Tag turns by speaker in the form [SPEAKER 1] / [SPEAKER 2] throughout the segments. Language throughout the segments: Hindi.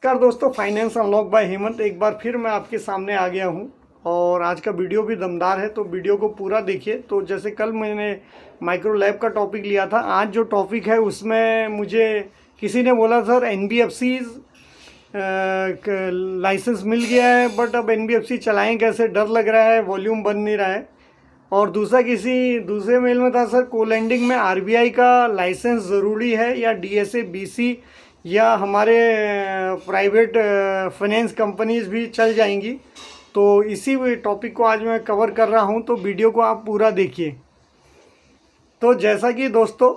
[SPEAKER 1] नमस्कार दोस्तों, फाइनेंस अनलॉक बाय हेमंत एक बार फिर मैं आपके सामने आ गया हूं। और आज का वीडियो भी दमदार है, तो वीडियो को पूरा देखिए। तो जैसे कल मैंने माइक्रो लैब का टॉपिक लिया था, आज जो टॉपिक है उसमें मुझे किसी ने बोला सर एनबीएफसी लाइसेंस मिल गया है, बट अब एनबीएफसी चलाएं कैसे, डर लग रहा है, वॉल्यूम बन नहीं रहा है। और किसी दूसरे मेल में था, सर को लैंडिंग में आरबीआई का लाइसेंस ज़रूरी है या डीएसए बीसी या हमारे प्राइवेट फाइनेंस कंपनीज भी चल जाएंगी। तो इसी टॉपिक को आज मैं कवर कर रहा हूं, तो वीडियो को आप पूरा देखिए। तो जैसा कि दोस्तों,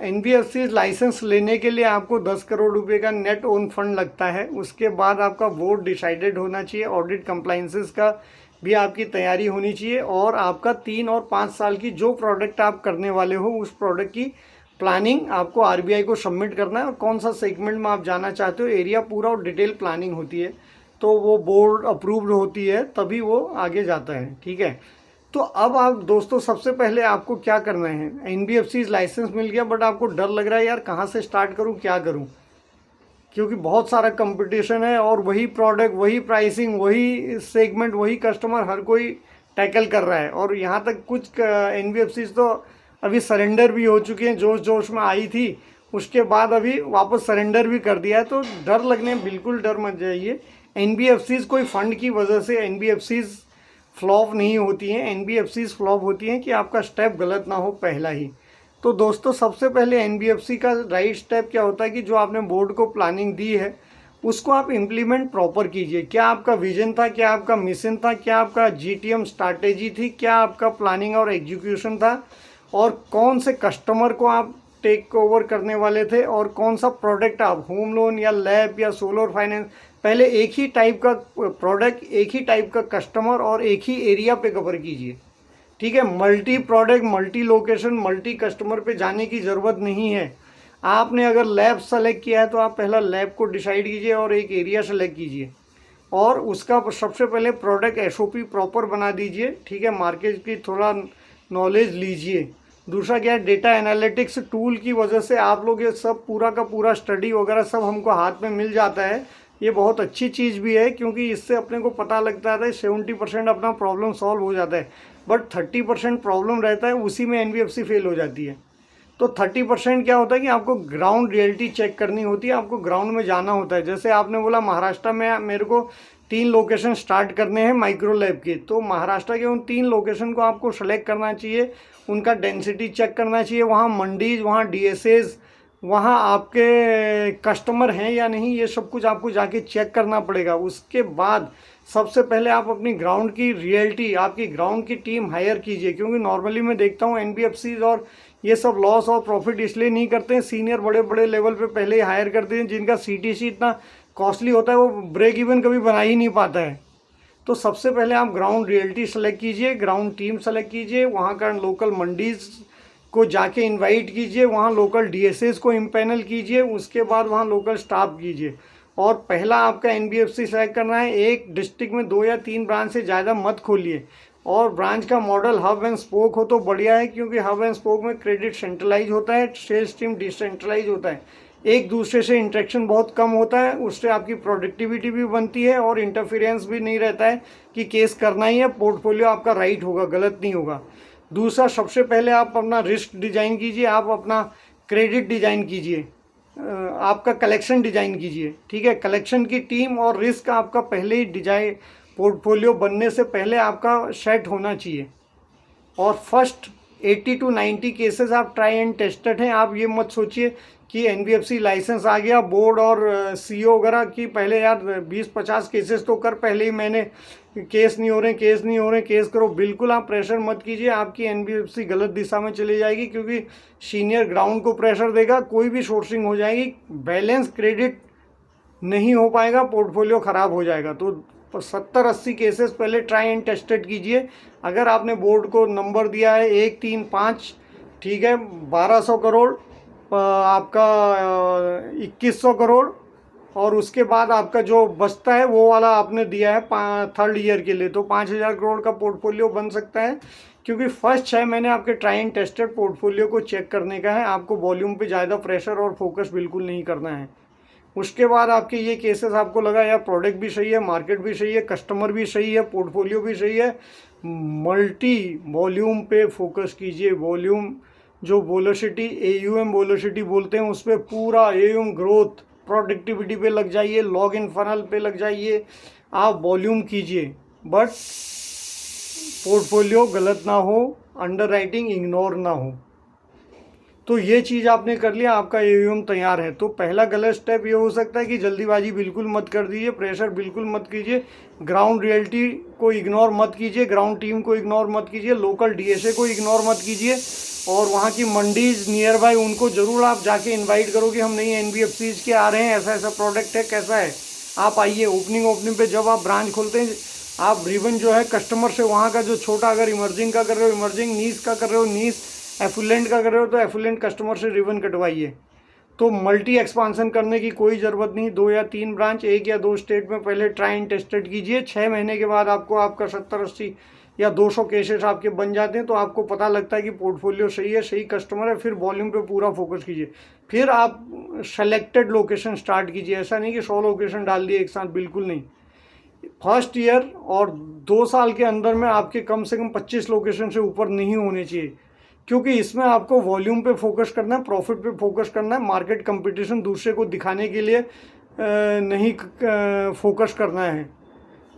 [SPEAKER 1] एनबीएफसी लाइसेंस लेने के लिए आपको 10 करोड़ रुपए का नेट ओन फंड लगता है। उसके बाद आपका बोर्ड डिसाइडेड होना चाहिए, ऑडिट कंप्लाइंसेस का भी आपकी तैयारी होनी चाहिए, और आपका 3 और 5 साल की जो प्रोडक्ट आप करने वाले हो उस प्रोडक्ट की प्लानिंग आपको आरबीआई को सबमिट करना है, और कौन सा सेगमेंट में आप जाना चाहते हो, एरिया पूरा और डिटेल प्लानिंग होती है। तो वो बोर्ड अप्रूव्ड होती है, तभी वो आगे जाता है। ठीक है। तो अब आप दोस्तों, सबसे पहले आपको क्या करना है, एनबीएफसी लाइसेंस मिल गया, बट आपको डर लग रहा है यार कहाँ से स्टार्ट करूँ, क्या करूँ, क्योंकि बहुत सारा कंपटीशन है और वही प्रोडक्ट, वही प्राइसिंग, वही सेगमेंट, वही कस्टमर हर कोई टैकल कर रहा है। और यहाँ तक कुछ एनबीएफसी तो अभी सरेंडर भी हो चुके हैं, जोश जोश में आई थी, उसके बाद अभी वापस सरेंडर भी कर दिया है। तो डर लगने, बिल्कुल डर मत जाइए। एनबीएफसी कोई फंड की वजह से एनबीएफसी फ्लॉप नहीं होती हैं। एनबीएफसी फ्लॉप होती हैं कि आपका स्टेप गलत ना हो पहला ही। तो दोस्तों, सबसे पहले एनबीएफसी का राइट स्टेप क्या होता है कि जो आपने बोर्ड को प्लानिंग दी है उसको आप इम्प्लीमेंट प्रॉपर कीजिए। क्या आपका विजन था, क्या आपका मिशन था, क्या आपका जीटीएम स्ट्रैटेजी थी, क्या आपका प्लानिंग और एग्जीक्यूशन था, और कौन से कस्टमर को आप टेक ओवर करने वाले थे, और कौन सा प्रोडक्ट आप होम लोन या लैब या सोलर फाइनेंस, पहले एक ही टाइप का प्रोडक्ट, एक ही टाइप का कस्टमर और एक ही एरिया पे कवर कीजिए। ठीक है। Multi product, multi location, multi customer पे जाने की ज़रूरत नहीं है। आपने अगर लैब सेलेक्ट किया है तो आप पहला लैब को डिसाइड कीजिए और एक एरिया सेलेक्ट कीजिए, और उसका सबसे पहले प्रोडक्ट एसओपी प्रॉपर बना दीजिए। ठीक है। मार्केट की थोड़ा नॉलेज लीजिए। दूसरा क्या है, डेटा एनालिटिक्स टूल की वजह से आप लोग ये सब पूरा का पूरा स्टडी वगैरह सब हमको हाथ में मिल जाता है। ये बहुत अच्छी चीज़ भी है, क्योंकि इससे अपने को पता लगता है 70% अपना प्रॉब्लम सॉल्व हो जाता है, बट 30% प्रॉब्लम रहता है, उसी में एनबीएफसी फेल हो जाती है। तो 30% क्या होता है कि आपको ग्राउंड रियलिटी चेक करनी होती है, आपको ग्राउंड में जाना होता है। जैसे आपने बोला महाराष्ट्र में मेरे को 3 लोकेशन स्टार्ट करने हैं माइक्रो लैब के, तो महाराष्ट्र के उन 3 लोकेशन को आपको सेलेक्ट करना चाहिए, उनका डेंसिटी चेक करना चाहिए, वहाँ मंडीज, वहाँ डीएसएस, वहाँ आपके कस्टमर हैं या नहीं, ये सब कुछ आपको जाके चेक करना पड़ेगा। उसके बाद सबसे पहले आप अपनी ग्राउंड की रियलिटी, आपकी ग्राउंड की टीम हायर कीजिए, क्योंकि नॉर्मली मैं देखता हूँ एनबीएफसी और ये सब लॉस और प्रॉफिट इसलिए नहीं करते हैं, सीनियर बड़े बड़े लेवल पे पहले ही हायर करते हैं, जिनका सीटीसी इतना कॉस्टली होता है, वो ब्रेक इवन कभी बना ही नहीं पाता है। तो सबसे पहले आप ग्राउंड रियलिटी सेलेक्ट कीजिए, ग्राउंड टीम सेलेक्ट कीजिए, वहाँ का लोकल मंडीज को जाके इनवाइट कीजिए, वहाँ लोकल डीएसएस को इम्पैनल कीजिए, उसके बाद वहाँ लोकल स्टाफ कीजिए। और पहला आपका एनबीएफसी सेलेक्ट करना है। एक डिस्ट्रिक्ट में 2 या 3 ब्रांच से ज़्यादा मत खोलिए, और ब्रांच का मॉडल हब एंड स्पोक हो तो बढ़िया है, क्योंकि हब एंड स्पोक में क्रेडिट सेंट्रलाइज होता है, सेल्स टीम डिसेंट्रलाइज होता है, एक दूसरे से इंटरेक्शन बहुत कम होता है, उससे आपकी प्रोडक्टिविटी भी बनती है, और इंटरफेरेंस भी नहीं रहता है कि केस करना ही है, पोर्टफोलियो आपका राइट होगा, गलत नहीं होगा। दूसरा, सबसे पहले आप अपना रिस्क डिज़ाइन कीजिए, आप अपना क्रेडिट डिज़ाइन कीजिए, आपका कलेक्शन डिज़ाइन कीजिए। ठीक है। कलेक्शन की टीम और रिस्क आपका पहले ही डिजाइन, पोर्टफोलियो बनने से पहले आपका सेट होना चाहिए। और फर्स्ट 80 to 90 केसेस आप ट्राई एंड टेस्टेड हैं। आप ये मत सोचिए कि एनबीएफसी लाइसेंस आ गया, बोर्ड और सीईओ वगैरह की पहले यार 20-50 केसेस तो कर, पहले ही मैंने केस नहीं हो रहे, केस नहीं हो रहे, केस करो। बिल्कुल आप प्रेशर मत कीजिए, आपकी एनबीएफसी गलत दिशा में चली जाएगी, क्योंकि सीनियर ग्राउंड को प्रेशर देगा, कोई भी सोर्सिंग हो जाएगी, बैलेंस क्रेडिट नहीं हो पाएगा, पोर्टफोलियो ख़राब हो जाएगा। तो 70-80 केसेस पहले ट्राई एंड टेस्टेड कीजिए। अगर आपने बोर्ड को नंबर दिया है 1, 3, 5, ठीक है, 1200 करोड़, आपका 2100 करोड़, और उसके बाद आपका जो बचता है वो वाला आपने दिया है 3rd ईयर के लिए, तो 5000 करोड़ का पोर्टफोलियो बन सकता है। क्योंकि फर्स्ट 6 महीने आपके ट्राई एंड टेस्टेड पोर्टफोलियो को चेक करने का है, आपको वॉल्यूम पे ज़्यादा प्रेशर और फोकस बिल्कुल नहीं करना है। उसके बाद आपके ये केसेस आपको लगा यार प्रोडक्ट भी सही है, मार्केट भी सही है, कस्टमर भी सही है, पोर्टफोलियो भी सही है, मल्टी वॉल्यूम पे फोकस कीजिए। वॉल्यूम जो वोलोसिटी, एयूएम वोलोसिटी बोलते हैं, उस पर पूरा एयूएम ग्रोथ प्रोडक्टिविटी पे लग जाइए, लॉग इन फनल पे लग जाइए, आप वॉल्यूम कीजिए, बट पोर्टफोलियो गलत ना हो, अंडर राइटिंग इग्नोर ना हो। तो ये चीज़ आपने कर लिया, आपका एयूएम तैयार है। तो पहला गलत स्टेप ये हो सकता है कि जल्दीबाजी बिल्कुल मत कर दीजिए, प्रेशर बिल्कुल मत कीजिए, ग्राउंड रियलिटी को इग्नोर मत कीजिए, ग्राउंड टीम को इग्नोर मत कीजिए, लोकल डीएसए को इग्नोर मत कीजिए, और वहाँ की मंडीज नियर बाय उनको ज़रूर आप जाके इन्वाइट करो कि हम नई एनबीएफसीज के आ रहे हैं, ऐसा ऐसा प्रोडक्ट है, कैसा है, आप आइए। ओपनिंग पे जब आप ब्रांच खोलते हैं, आप रिबन जो है कस्टमर से वहाँ का जो छोटा, अगर इमर्जिंग का कर रहे हो इमर्जिंग, नीस का कर रहे हो नीस, एफुलेंट का कर रहे हो तो एफुलेंट कस्टमर से रिबन कटवाइए। तो मल्टी एक्सपांसन करने की कोई ज़रूरत नहीं, 2 या 3 ब्रांच 1 या 2 स्टेट में पहले ट्राई एंड टेस्टेड कीजिए। 6 महीने के बाद आपको आपका 70-80 या 200 केसेस आपके बन जाते हैं, तो आपको पता लगता है कि पोर्टफोलियो सही है, सही कस्टमर है। फिर वॉल्यूम पे पूरा फोकस कीजिए, फिर आप सेलेक्टेड लोकेशन स्टार्ट कीजिए। ऐसा नहीं कि 100 लोकेशन डाल दिए एक साथ, बिल्कुल नहीं। फर्स्ट ईयर और 2 साल के अंदर में आपके कम से कम 25 लोकेशन से ऊपर नहीं होने चाहिए, क्योंकि इसमें आपको वॉल्यूम पे फोकस करना है, प्रॉफिट पे फोकस करना है। मार्केट कंपटीशन दूसरे को दिखाने के लिए नहीं फोकस करना है।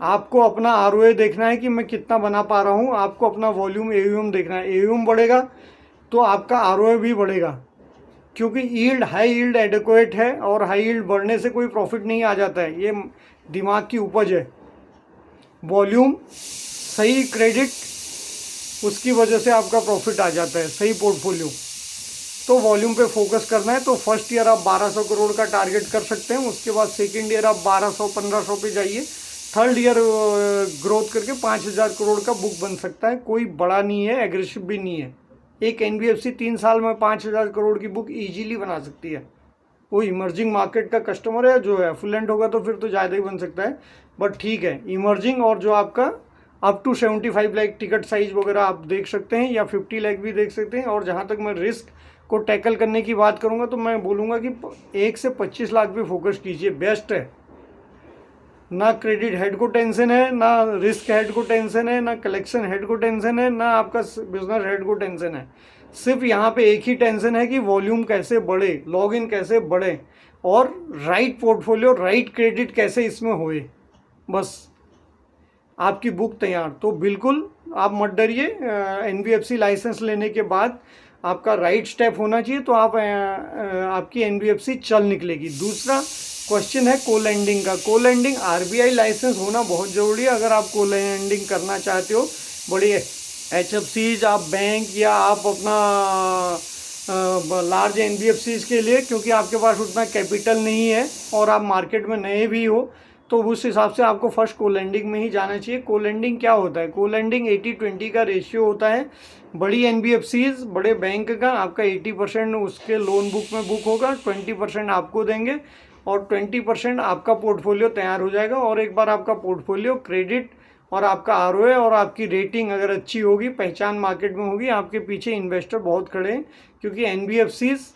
[SPEAKER 1] आपको अपना आरओए देखना है कि मैं कितना बना पा रहा हूँ, आपको अपना वॉल्यूम एयूएम देखना है। एयूएम बढ़ेगा तो आपका आरओए भी बढ़ेगा, क्योंकि यील्ड, हाई यील्ड एडिक्वेट है, और हाई यील्ड बढ़ने से कोई प्रॉफिट नहीं आ जाता है, ये दिमाग की उपज है। वॉल्यूम, सही क्रेडिट, उसकी वजह से आपका प्रॉफिट आ जाता है, सही पोर्टफोलियो। तो वॉल्यूम पे फोकस करना है। तो फर्स्ट ईयर आप 1200 करोड़ का टारगेट कर सकते हैं, उसके बाद सेकेंड ईयर आप 1200-1500 पे जाइए, थर्ड ईयर ग्रोथ करके 5000 करोड़ का बुक बन सकता है। कोई बड़ा नहीं है, एग्रेसिव भी नहीं है। एक एनबीएफसी 3 साल में 5000 करोड़ की बुक ईजिली बना सकती है। वो इमर्जिंग मार्केट का कस्टमर है, जो एफुलेंट होगा तो फिर तो ज़्यादा ही बन सकता है, बट ठीक है। इमर्जिंग और जो आपका up to 75 lakh ticket size वगैरह आप देख सकते हैं, या 50 लाख भी देख सकते हैं। और जहाँ तक मैं रिस्क को टैकल करने की बात करूँगा, तो मैं बोलूँगा कि 1 से 25 लाख पे फोकस कीजिए, बेस्ट है। ना क्रेडिट हेड को टेंशन है, ना रिस्क हेड को टेंशन है, ना कलेक्शन हेड को टेंशन है, ना आपका बिजनेस हेड को टेंशन है। सिर्फ यहाँ पे एक ही टेंशन है कि वॉल्यूम कैसे बढ़े, लॉग इन कैसे बढ़े, और राइट पोर्टफोलियो, राइट क्रेडिट कैसे इसमें होए, बस आपकी बुक तैयार। तो बिल्कुल आप मत डरिए, एनबीएफसी लाइसेंस लेने के बाद आपका राइट स्टेप होना चाहिए, तो आप आपकी एनबीएफसी चल निकलेगी। दूसरा क्वेश्चन है को लैंडिंग का। को लैंडिंग आरबीआई लाइसेंस होना बहुत ज़रूरी है अगर आप को लैंडिंग करना चाहते हो। बड़ी एचएफसीज, आप बैंक, या आप अपना लार्ज एनबीएफसीज के लिए, क्योंकि आपके पास उतना कैपिटल नहीं है और आप मार्केट में नए भी हो, तो उस हिसाब से आपको फर्स्ट को लैंडिंग में ही जाना चाहिए। को लैंडिंग क्या होता है? को लैंडिंग 80-20 का रेशियो होता है। बड़ी एनबीएफसीज, बड़े बैंक का आपका 80% उसके लोन बुक में बुक होगा, 20% आपको देंगे, और 20% आपका पोर्टफोलियो तैयार हो जाएगा। और एक बार आपका पोर्टफोलियो, क्रेडिट और आपका आरओए और आपकी रेटिंग अगर अच्छी होगी, पहचान मार्केट में होगी, आपके पीछे इन्वेस्टर बहुत खड़े हैं, क्योंकि एनबीएफसीज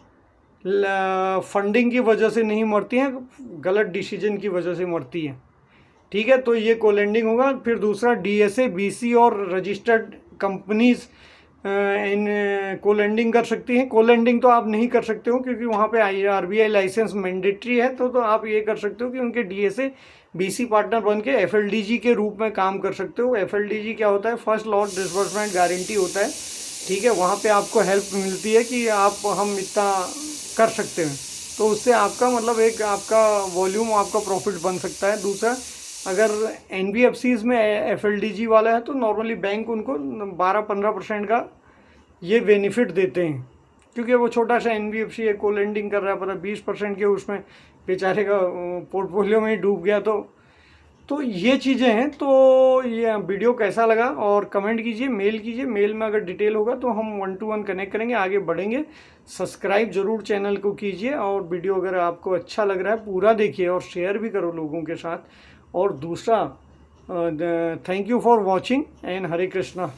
[SPEAKER 1] फंडिंग की वजह से नहीं मरती हैं, गलत डिसीजन की वजह से मरती हैं। ठीक है, तो ये कोलैंडिंग होगा। फिर दूसरा डीएसए, बीसी और रजिस्टर्ड कंपनीज इन कोलैंडिंग कर सकती हैं। कोलैंडिंग तो आप नहीं कर सकते हो, क्योंकि वहाँ पे आरबीआई लाइसेंस मैंडेटरी है। तो आप ये कर सकते हो कि उनके डीएसए बीसी पार्टनर बन के एफएलडीजी के रूप में काम कर सकते हो। एफएलडीजी क्या होता है? फर्स्ट लॉट डिसबर्समेंट गारंटी होता है। ठीक है, वहाँ पे आपको हेल्प मिलती है कि हम इतना कर सकते हैं, तो उससे आपका मतलब एक आपका वॉल्यूम, आपका प्रॉफिट बन सकता है। दूसरा, अगर एनबीएफसीज में एफएलडीजी वाला है तो नॉर्मली बैंक उनको 12-15% का ये बेनिफिट देते हैं, क्योंकि वो छोटा सा एनबीएफसी है, को लैंडिंग कर रहा है, पता 20% के उसमें बेचारे का पोर्टफोलियो में ही डूब गया। तो ये चीज़ें हैं। तो ये वीडियो कैसा लगा और कमेंट कीजिए, मेल कीजिए। मेल में अगर डिटेल होगा तो हम 1-to-1 कनेक्ट करेंगे, आगे बढ़ेंगे। सब्सक्राइब जरूर चैनल को कीजिए, और वीडियो अगर आपको अच्छा लग रहा है पूरा देखिए और शेयर भी करो लोगों के साथ। और दूसरा, thank you for watching and Hare Krishna.